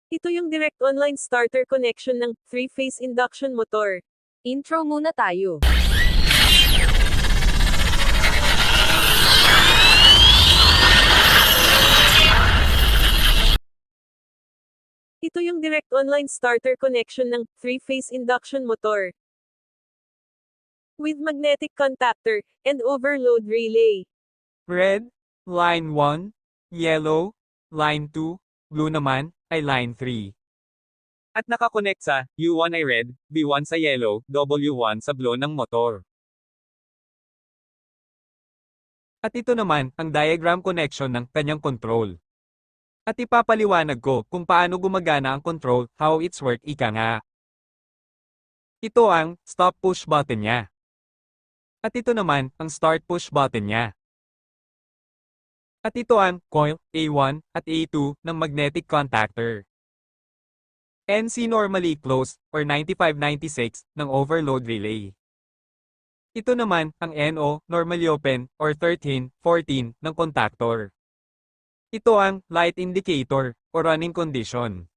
Ito yung direct online starter connection ng 3-phase induction motor. Intro muna tayo. Ito yung direct online starter connection ng 3-phase induction motor. With magnetic contactor and overload relay. Red, line 1, yellow, line 2, blue naman, ay line 3. At nakakonect sa U1 ay red, B1 sa yellow, W1 sa blue ng motor. At ito naman, ang diagram connection ng kanyang control. At ipapaliwanag ko kung paano gumagana ang control, how it's work ika nga. Ito ang stop push button niya. At ito naman, ang start push button niya. At ito ang coil A1 at A2 ng magnetic contactor. NC normally closed or 9596 ng overload relay. Ito naman ang NO normally open or 1314 ng contactor. Ito ang light indicator o running condition.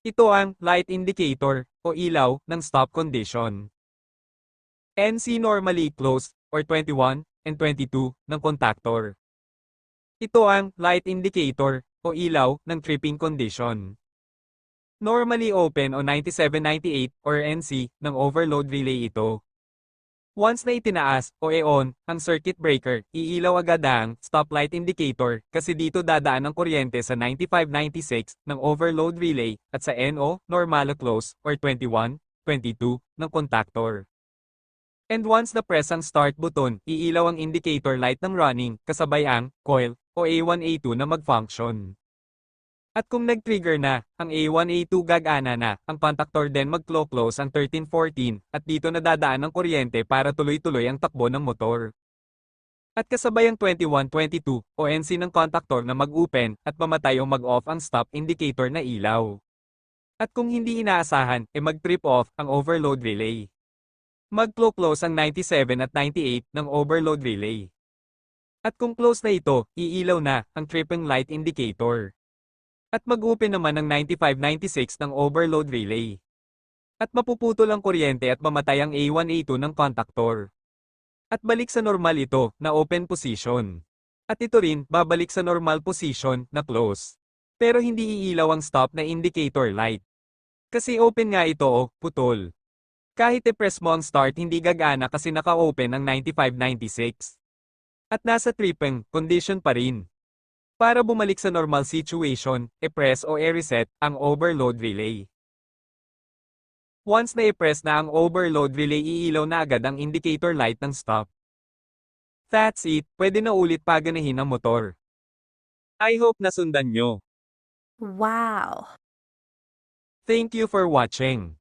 Ito ang light indicator o ilaw ng stop condition. NC normally closed or 21 and 22 ng contactor. Ito ang light indicator o ilaw ng tripping condition. Normally open o 9798 or NC ng overload relay ito. Once na itinaas o e-on ang circuit breaker, iilaw agad ang stoplight indicator kasi dito dadaan ang kuryente sa 9596 ng overload relay at sa NO normal close or 21, 22 ng contactor. And once na press ang start button, iilaw ang indicator light ng running kasabay ang coil o A1 A2 na mag-function. At kung nag-trigger na, ang A1 A2 gagana na, ang contactor din mag-close ang 1314 at dito nadadaan ang kuryente para tuloy-tuloy ang takbo ng motor. At kasabay ang 2122 o NC ng contactor na mag-open at mamatay o mag-off ang stop indicator na ilaw. At kung hindi inaasahan, mag-trip off ang overload relay. Mag-close ang 97 at 98 ng overload relay. At kung close na ito, iilaw na ang tripping light indicator. At mag-open naman ang 9596 ng overload relay. At mapuputol ang kuryente at mamatay ang A1 A2 ng contactor. At balik sa normal ito na open position. At ito rin babalik sa normal position na close. Pero hindi iilaw ang stop na indicator light. Kasi open nga ito o putol. Kahit i-press mo ang start hindi gagana kasi naka-open ang 9596. At nasa tripping condition pa rin. Para bumalik sa normal situation, i-press o i-reset ang overload relay. Once na i-press na ang overload relay iilaw na agad ang indicator light ng stop. That's it, pwede na ulit paganahin ang motor. I hope nasundan nyo. Wow! Thank you for watching.